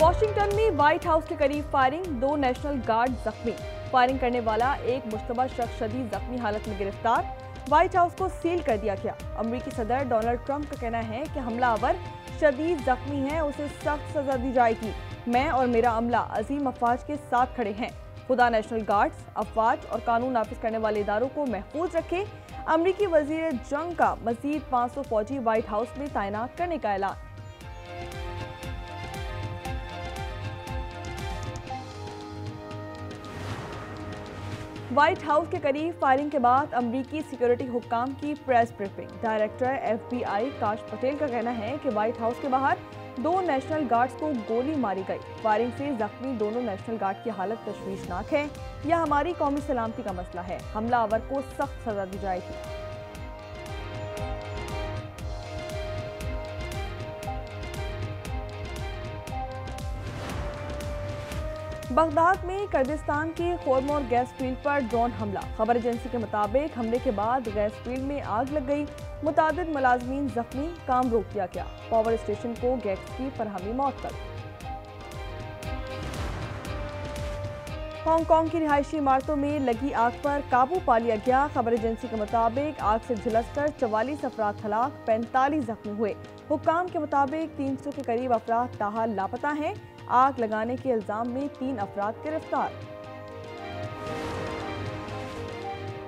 Washington में white house के करीब फायरिंग, 2 नेशनल गार्ड जख्मी। फायरिंग करने वाला एक मुश्तबा शख्स शदीद जख्मी हालत में गिरफ्तार। व्हाइट हाउस को सील कर दिया गया। अमेरिकी सदर डोनाल्ड ट्रंप का कहना है कि हमलावर शदीद जख्मी है, उसे सख्त सजा दी जाएगी। मैं और मेरा अमला अजीम अफवाज के साथ खड़े हैं। खुदा नेशनल गार्ड्स, अफवाज और कानून नाफिज करने वाले इदारों को महफूज रखे। अमेरिकी वजीर जंग का मजीद 500 फौजी व्हाइट हाउस में तैनात करने का ऐलान। व्हाइट हाउस के करीब फायरिंग के बाद अमरीकी सिक्योरिटी हुक्काम की प्रेस ब्रीफिंग। डायरेक्टर FBI काश पटेल का कहना है कि व्हाइट हाउस के बाहर 2 नेशनल गार्ड्स को गोली मारी गई। फायरिंग से जख्मी दोनों नेशनल गार्ड की हालत तशवीशनाक है। यह हमारी कौमी सलामती का मसला है। हमलावर को सख्त सजा दी जाएगी। बगदाद में कुर्दिस्तान के खोरमोर गैस फील्ड पर ड्रोन हमला। खबर एजेंसी के मुताबिक हमले के बाद गैस फील्ड में आग लग गई। मुतादिद मुलाजमीन जख्मी, काम रोक दिया गया। पावर स्टेशन को गैस की फरहमी मअतल। हांगकांग की रिहायशी इमारतों में लगी आग पर काबू पा लिया गया। खबर एजेंसी के मुताबिक आग से झुलसकर 44 अफराद हलाक, 45 जख्मी हुए। हुक्काम के मुताबिक 300 के करीब अफराद ताहाल लापता हैं। आग लगाने के इल्जाम में 3 अफराद गिरफ्तार।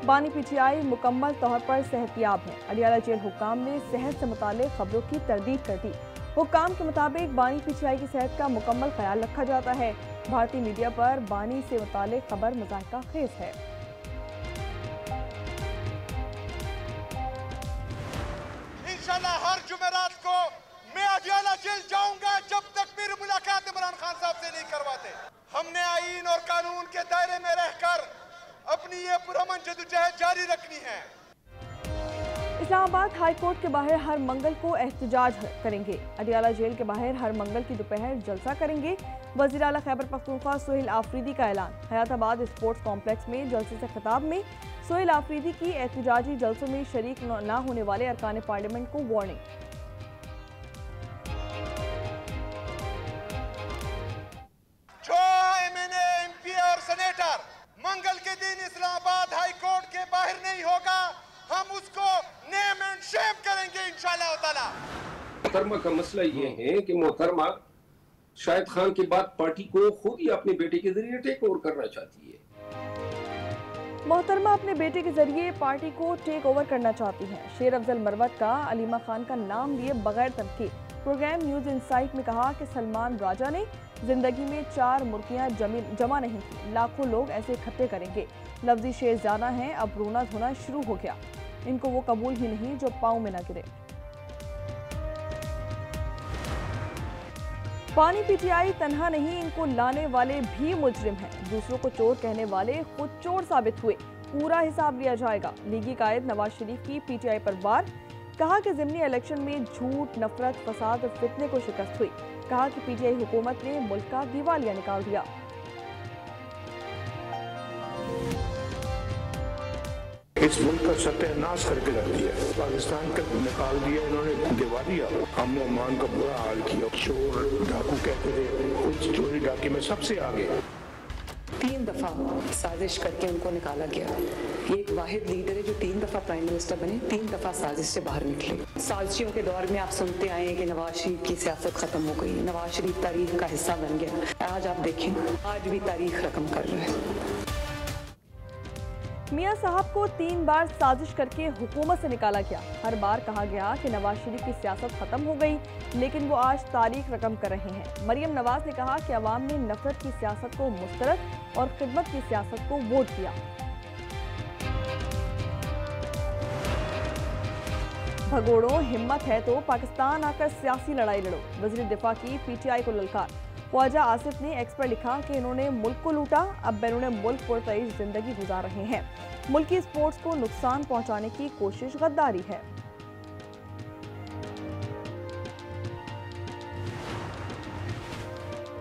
बानी PTI मुकम्मल तौर पर सेहतियाब है। अडियाला जेल हुक्काम ने सेहत से मुतालिक खबरों की तरदीद कर दी। हुक्काम के मुताबिक बानी PTI की सेहत का मुकम्मल ख्याल रखा जाता है। भारतीय मीडिया पर बानी से मुतालिक खबर मज़ाहिका खेज है। इंशाल्लाह हर जुमेरात को मैं अडियाला जेल जाऊंगा जब तक मेरी मुलाकात इमरान खान साहब से नहीं करवाते। हमने आईन और कानून के दायरे में रहकर अपनी ये पुरअमन जदोजहद जारी रखनी है। इस्लामाबाद हाई कोर्ट के बाहर हर मंगल को एहतजाज करेंगे। अडियाला जेल के बाहर हर मंगल की दोपहर जलसा करेंगे। वज़ीर आला खैबर पख्तूनख्वा सोहेल आफरीदी का ऐलान। हयाताबाद स्पोर्ट्स कॉम्प्लेक्स में जलसे से खिताब में सोहेल आफरीदी की एहतजाजी जलसों में शरीक न होने वाले अरकान पार्लियामेंट को वार्निंग। जो MNA, MP और सेनेटर मंगल के दिन इस्लामाबाद हाई कोर्ट के बाहर नहीं होगा, हम उसको नेम एंड शेम करेंगे इंशाअल्लाह ताला। मोहतरमा का मसला ये है कि मोहतरमा शाहिद खान के बाद पार्टी को खुद ही अपने बेटे के जरिए टेक ओवर करना चाहती है। मोहतरमा अपने बेटे के जरिए पार्टी को टेक ओवर करना चाहती हैं। शेर अफजल मरवत का अलीमा खान का नाम लिए बगैर तनकीद। प्रोग्राम न्यूज इनसाइट में कहा कि सलमान राजा ने जिंदगी में 4 मुर्गियां जमा नहीं की। लाखों लोग ऐसे इकट्ठे करेंगे। लफ्जी शेर जाना है, अब रोना धोना शुरू हो गया। इनको वो कबूल ही नहीं जो पाँव में न गिरे। बानी PTI तन्हा नहीं, इनको लाने वाले भी मुजरिम हैं। दूसरों को चोर कहने वाले खुद चोर साबित हुए। पूरा हिसाब लिया जाएगा। लीगी कायद नवाज शरीफ की PTI पर वार। कहा कि ज़िमनी इलेक्शन में झूठ, नफरत, फसाद और फितने को शिकस्त हुई। कहा कि PTI हुकूमत ने मुल्क का दिवालिया निकाल दिया। इस मुल्क का सत्यानाश करके रख दिया। पाकिस्तान का निकाल दिया इन्होंने दिवालिया। हमने ओमान का बुरा हाल किया। चोर डाकू कहते थे, उस चोरी डाके में सबसे आगे। 3 दफा साजिश करके उनको निकाला गया। ये एक वाहिद लीडर है जो 3 दफा प्राइम मिनिस्टर बने, 3 दफा साजिश से बाहर निकले। साजिशों के दौर में आप सुनते आए हैं कि नवाज शरीफ की सियासत खत्म हो गई, नवाज शरीफ तारीख का हिस्सा बन गया। आज आप देखें, आज भी तारीख रकम कर रहा है। मियां साहब को 3 बार साजिश करके हुकूमत से निकाला गया। हर बार कहा गया कि नवाज शरीफ की सियासत खत्म हो गई, लेकिन वो आज तारीख रकम कर रहे हैं। मरियम नवाज ने कहा कि अवाम ने नफरत की सियासत को मुस्तरद और खिदमत की सियासत को वोट दिया। भगोड़ों, हिम्मत है तो पाकिस्तान आकर सियासी लड़ाई लड़ो। वज़ीर दिफा की PTI को ललकार। ख्वाजा आसिफ ने एक्स पर लिखा कि इन्होंने मुल्क को लूटा, अब बैरून मुल्क पुरतईश जिंदगी गुजार रहे हैं। मुल्की स्पोर्ट्स को नुकसान पहुंचाने की कोशिश गद्दारी है।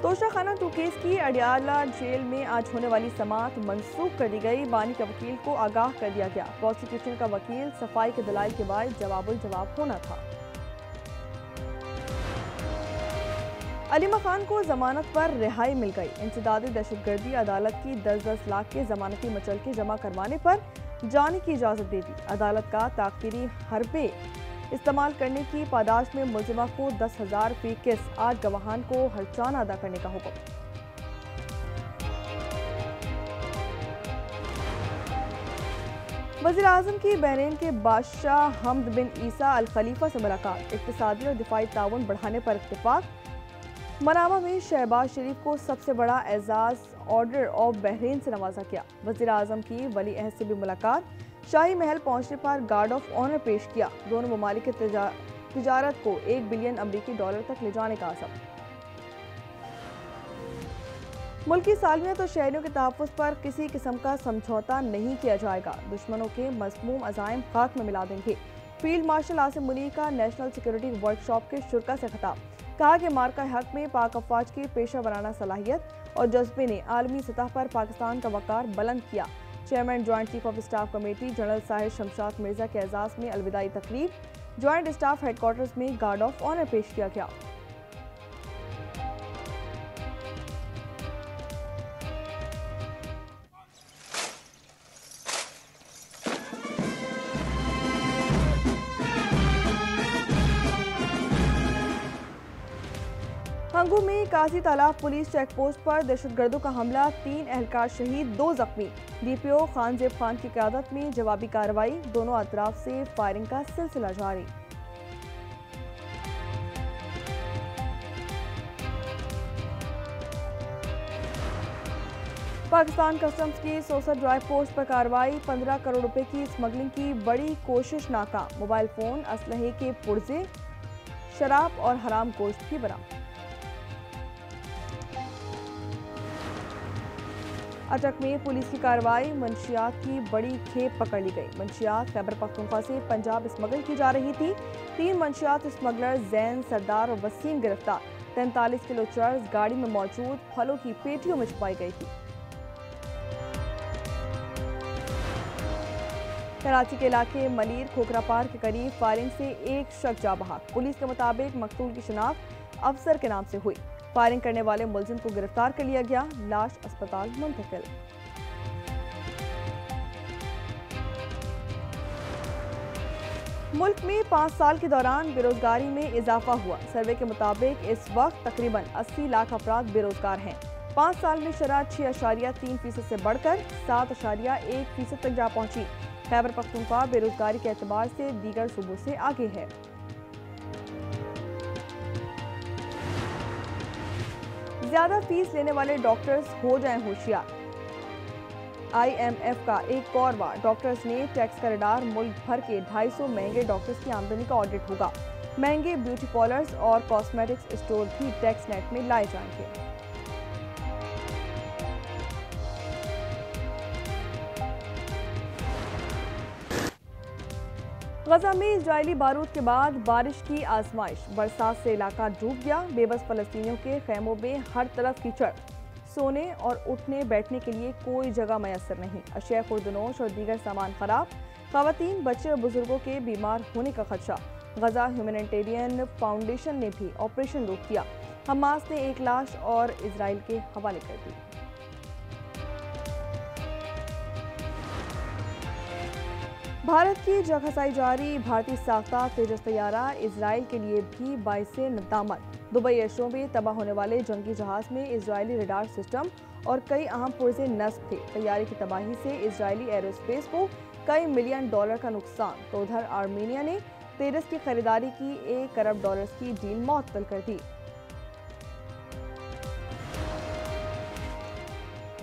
तोशाखाना 2 केस की अडियाला जेल में आज होने वाली समाअत मंसूख कर दी गई। बानी के वकील को आगाह कर दिया गया। प्रोसिक्यूशन का वकील सफाई के दलाइल के बाद जवाब होना था। अलीमा खान को जमानत पर रिहाई मिल गई। इंसदादी दहशतगर्दी अदालत की 10-10 लाख के जमानती मचलके जमा करवाने पर जाने की इजाजत दे दी। अदालत का ताकीरी हरबे इस्तेमाल करने की पादाश में मुलजिमा को 10,000 फी किस्त 8 गवाहान को हरचाना अदा करने का हुक्म। वज़ीर आज़म की बहरीन के बादशाह हमद बिन ईसा अल खलीफा से मुलाकात। इक्तिसादी और दिफाई ताउन बढ़ाने पर इत्तेफाक। मनामा में शहबाज शरीफ को सबसे बड़ा एजाज ऑर्डर ऑफ बहरीन से नवाजा गया। वज़ीर आज़म की वली अहद से भी मुलाकात। शाही महल पहुंचने पर गार्ड ऑफ ऑनर पेश किया। दोनों ममालिक की तिजारत को $1 बिलियन अमरीकी डॉलर तक ले जाने का आज़म। मुल्की सालमियत और शहरियों के तहफ़्फ़ुज़ पर किसी किस्म का समझौता नहीं किया जाएगा। दुश्मनों के मज़मूम अज़ाइम खाक में मिला देंगे। फील्ड मार्शल आसिम मुनीर का नेशनल सिक्योरिटी वर्कशॉप के शुरा से खिताब। कहा कि मार्का हक में पाक अफवाज की पेशा वराना सलाहियत और जज्बे ने आलमी सतह पर पाकिस्तान का वक़ार बुलंद किया। Chairman joint chief of staff committee general Sahir Shamshad Mirza के एजाज़ में अलविदाई तकरीब। जॉइंट स्टाफ हेडक्वार्टर्स में गार्ड ऑफ ऑनर पेश किया गया। हंगू में काजी तालाब पुलिस चेक पोस्ट पर दहशतगर्दों का हमला, 3 एहलकार शहीद, 2 जख्मी। डीपीओ खानजेब खान की क़यादत में जवाबी कार्रवाई। दोनों अतराफ से फायरिंग का सिलसिला जारी। पाकिस्तान कस्टम्स की सोसर ड्राइव पोस्ट पर कार्रवाई। 15 करोड़ रुपए की स्मगलिंग की बड़ी कोशिश नाकाम। मोबाइल फोन, असलहे के पुर्जे, शराब और हराम गोश्त भी बरामद। अजमेर पुलिस की कार्रवाई। मंशियात की बड़ी खेप पकड़ ली गई। मंशियात खैबर पख्तूनख्वा से पंजाब स्मगल की जा रही थी। 3 मंशियात स्मगलर जैन, सरदार और वसीम गिरफ्तार। 43 किलो चर्स गाड़ी में मौजूद फलों की पेटियों में छुपाई गई थी। कराची के इलाके मलीर खोखरापार के करीब फायरिंग से एक शख्स जा बहाक। पुलिस के मुताबिक मकतूल की शिनाख्त अफसर के नाम से हुई। फायरिंग करने वाले मुलजिम को गिरफ्तार कर लिया गया। लाश अस्पताल मुंतकिल। मुल्क में 5 साल के दौरान बेरोजगारी में इजाफा हुआ। सर्वे के मुताबिक इस वक्त तकरीबन 80 लाख अफराद बेरोजगार हैं। 5 साल में शरह 6.3% से बढ़कर 7.1% तक जा पहुंची। खैबर पख्तूनख्वा बेरोजगारी के एतबार से दीगर सूबों से आगे है। ज्यादा फीस लेने वाले डॉक्टर्स हो जाएं होशियार। IMF का एक और बार डॉक्टर्स ने टैक्स का रडार। मुल्क भर के 250 महंगे डॉक्टर्स की आमदनी का ऑडिट होगा। महंगे ब्यूटी पार्लर्स और कॉस्मेटिक्स स्टोर भी टैक्स नेट में लाए जाएंगे। गजा में इजरायली बारूद के बाद बारिश की आजमाइश। बरसात से इलाका डूब गया। बेबस फलस्तीनियों के खैमों में हर तरफ कीचड़। सोने और उठने बैठने के लिए कोई जगह मैसर नहीं। अशिया खुर्दनोश और दीगर सामान खराब। खवातीन, बच्चे और बुजुर्गों के बीमार होने का खदशा। गजा ह्यूमैनिटेरियन फाउंडेशन ने भी ऑपरेशन रोक दिया। हमास ने एक लाश और इजराइल के हवाले कर दी। भारत की जगहसाई जारी। भारतीय साख्ता तेजस तैयारा इजराइल के लिए भी बाइसे नदामत। दुबई एयरशो में तबाह होने वाले जंगी जहाज में इजरायली रडार सिस्टम और कई अहम पुर्जे नस्ब थे। तैयारी की तबाही से इजरायली एरोस्पेस को कई मिलियन डॉलर का नुकसान। तो उधर आर्मीनिया ने तेजस की खरीदारी की $1 करोड़ की डील मुअत्तल कर दी।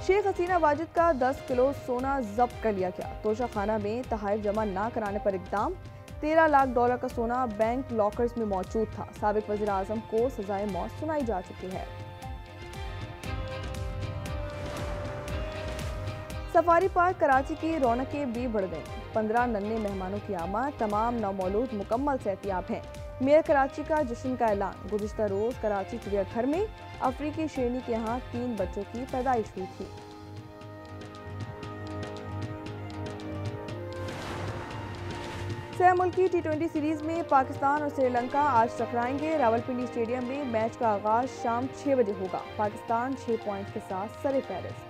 शेख हसीना वाजिद का 10 किलो सोना जब्त कर लिया गया। तोशा खाना में तहाइफ जमा न कराने पर इक़दाम। $13 लाख का सोना बैंक लॉकर्स में मौजूद था। साबिक वज़ीर आज़म को सजाए मौत सुनाई जा चुकी है। सफारी पार्क कराची की रौनकें भी बढ़ गईं। 15 नन्हे मेहमानों की आमद। तमाम नौमौलूद मुकम्मल सेहतियाब हैं। मेयर कराची का जश्न का ऐलान। गुज़िश्ता रोज कराची चिड़ियाघर में अफ्रीकी शेरनी के यहाँ 3 बच्चों की पैदाइश हुई थी। सह मुल्की T20 सीरीज में पाकिस्तान और श्रीलंका आज टकराएंगे। रावलपिंडी स्टेडियम में मैच का आगाज शाम 6 बजे होगा। पाकिस्तान 6 पॉइंट के साथ सरे-फहरिस्त।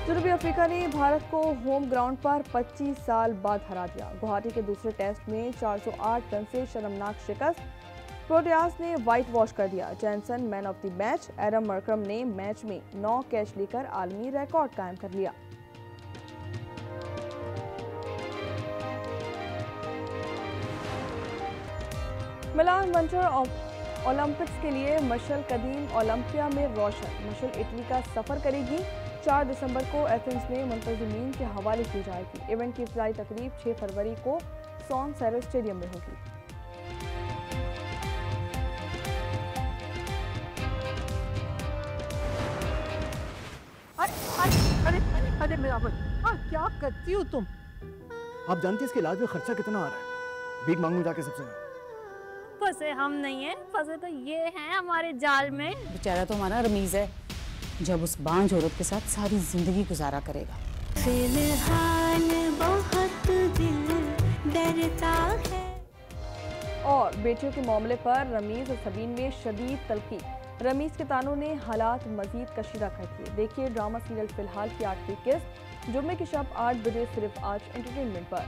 जनूबी अफ्रीका ने भारत को होम ग्राउंड पर 25 साल बाद हरा दिया। गुवाहाटी के दूसरे टेस्ट में 408 रन से शर्मनाक शिकस्त। प्रोटियास ने व्हाइट वॉश कर दिया। Jansen man of the match. Adam Markram ने मैच में 9 कैच लेकर आलमी रिकॉर्ड कायम कर लिया। मिलान विंटर ओलंपिक्स के लिए मशल कदीम ओलंपिया में रोशन। मशल इटली का सफर करेगी। 4 दिसंबर को एथेंस में मुंतजिमीन के हवाले की जाएगी। इवेंट की इफ्तिताही तकरीब 6 फरवरी को सॉन सैरो स्टेडियम में होगी। अरे मेरा क्या करती हो तुम? आप जानती है इसके इलाज में खर्चा कितना आ रहा है? भीख मांगू जाके सबसे। फंसे हम नहीं है, फंसे तो ये हैं हमारे जाल में। बेचारा तो हमारा रमीज है, जब उस बांझ औरत के साथ सारी जिंदगी गुजारा करेगा। फिलहाल बहुत दिल डरता है। और बेटियों के मामले पर रमीज और सबीन में शदीद तलखी। रमीज के तानों ने हालात मजीद कशीदा कर दिए। देखिए ड्रामा सीरियल फिलहाल की 8वीं किस्त जुम्मे की शब 8 बजे सिर्फ आज एंटरटेनमेंट पर।